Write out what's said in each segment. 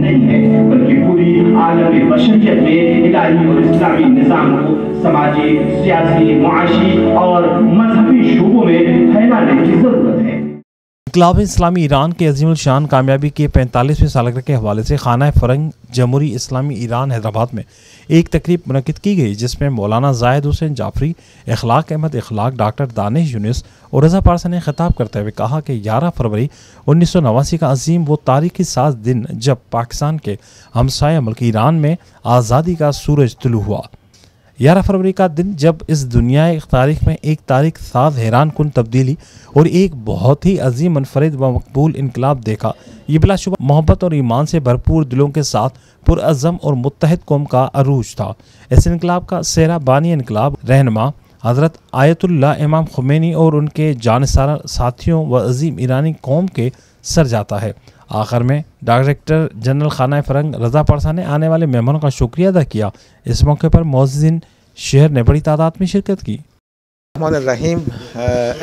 नहीं है, बल्कि पूरी आलमी बशरियत में इलाही और इस्लामी निज़ाम को समाजी, सियासी, मुआशी और मजहबी शोबों में फैलाने की जरूरत है। इनक़लाब इस्लामी ईरान के अज़ीमुल शान कामयाबी के 45वीं सालगिरह के हवाले से खाना फ़रंग जमहूरी इस्लामी ईरान हैदराबाद में एक तकरीब मुनक़िद की गई, जिसमें मौलाना ज़ाहिद हुसैन जाफरी, इखलाक अहमद इखलाक, डॉक्टर दानिश यूनुस और रज़ा पारसा ने खिताब करते हुए कहा कि 11 फरवरी 1989 का अजीम वो तारीख़ी साज़ दिन जब पाकिस्तान के हमसाया मुल्क ईरान में आज़ादी का सूरज तुलू हुआ। 11 फरवरी का दिन जब इस दुनिया तारीख में एक तारीख साज हैरान कुन तब्दीली और एक बहुत ही अजीम मुनफरिद व मकबूल इनकलाब देखा। ये बिलाशुबा मोहब्बत और ईमान से भरपूर दिलों के साथ पुरअज़म और मुत्तहिद कौम का अरूज था। इस इनकलाब का सेहरा बानी इनकलाब रहनुमा हज़रत आयतुल्लाह इमाम खुमैनी और उनके जानसार साथियों व अजीम ईरानी कौम के सर जाता है। आखिर में डायरेक्टर जनरल खाना फ़रंग रज़ा पारसा ने आने वाले मेहमानों का शुक्रिया अदा किया। इस मौके पर मौज़िन शहर ने बड़ी तादाद में शिरकत की। रहीम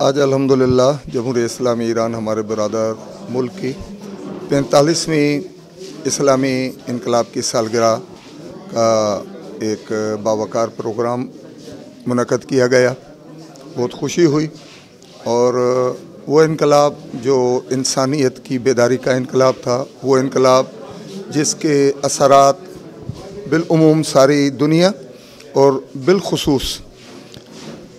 आज अल्हम्दुलिल्लाह जमहूरी इस्लामी ईरान हमारे बरादर मुल्क की 45वीं इस्लामी इनकलाब की सालगिरह का एक बावकार प्रोग्राम मुनक़द किया गया। बहुत खुशी हुई और वो इनकलाब जो इंसानियत की बेदारी का इनकलाब था, वो इनकलाब जिसके असरात बिलउमूम सारी दुनिया और बिलखुसूस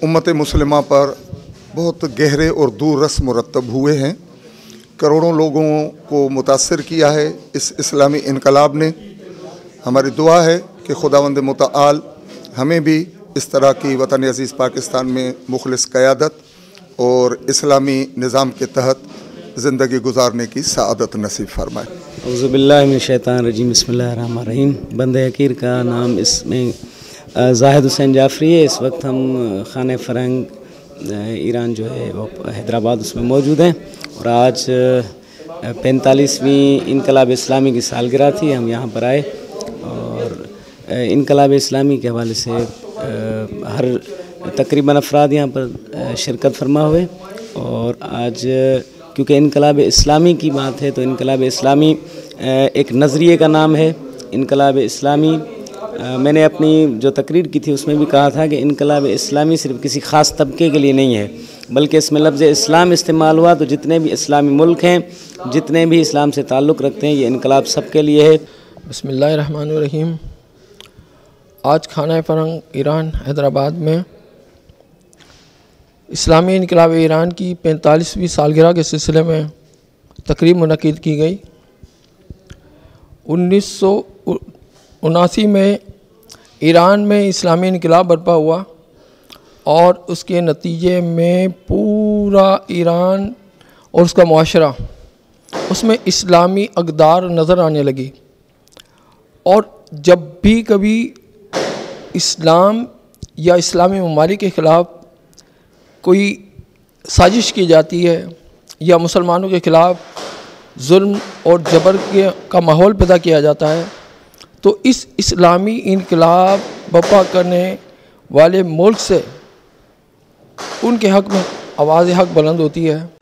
उम्मत मुस्लिमा पर बहुत गहरे और दूर रस मुरतब हुए हैं। करोड़ों लोगों को मुतासर किया है इस इस्लामी इनकलाब ने। हमारी दुआ है कि खुदावंद मुतआल हमें भी इस तरह की वतन अज़ीज़ पाकिस्तान में मुखलिस क़यादत और इस्लामी निज़ाम के तहत ज़िंदगी गुजारने की सआदत नसीब फरमाए। औज़ु बिल्लाहि मिनश शैतानिर रजीम, बिस्मिल्लाहिर रहमानिर रहीम। बंदे हकीर का नाम इसमें ज़ाहिद हुसैन जाफरी है। इस वक्त हम खाने फ़रंग ईरान जो है वो हैदराबाद उसमें मौजूद हैं और आज 45वीं इनकलाब इस्लामी की सालगिरह थी। हम यहाँ पर आए और इनकलाब इस्लामी के हवाले से हर तकरीबन अफराद यहाँ पर शिरकत फरमा हुए और आज क्योंकि इनकलाब इस्लामी की बात है तो इनकलाब इस्लामी एक नज़रिए का नाम है। इनकलाब इस्लामी मैंने अपनी जो तकरीर की थी उसमें भी कहा था कि इनकलाब इस्लामी सिर्फ किसी ख़ास तबके के लिए नहीं है, बल्कि इसमें लफ्ज़ इस्लाम इस्तेमाल हुआ तो जितने भी इस्लामी मुल्क हैं, जितने भी इस्लाम से ताल्लुक़ रखते हैं, ये इनकलाब सबके लिए है। बिस्मिल्लाहिर्रहमानिर्रहीम। आज खाना फ़रंग ईरान हैदराबाद में इस्लामी इनकलाब ईरान की 45वीं सालगिरह के सिलसिले में तकरीब मुनक़िद की गई। 1979 में ईरान में इस्लामी इनकलाब बर्पा हुआ और उसके नतीजे में पूरा ईरान और उसका मुआशरा उसमें इस्लामी अक़दार नज़र आने लगी। और जब भी कभी इस्लाम या इस्लामी ममालिक के ख़िलाफ़ कोई साजिश की जाती है या मुसलमानों के ख़िलाफ़ जुल्म और जबर का माहौल पैदा किया जाता है तो इस इस्लामी इनकलाब बर्पा करने वाले मुल्क से उनके हक़ में आवाज़ हक़ बुलंद होती है।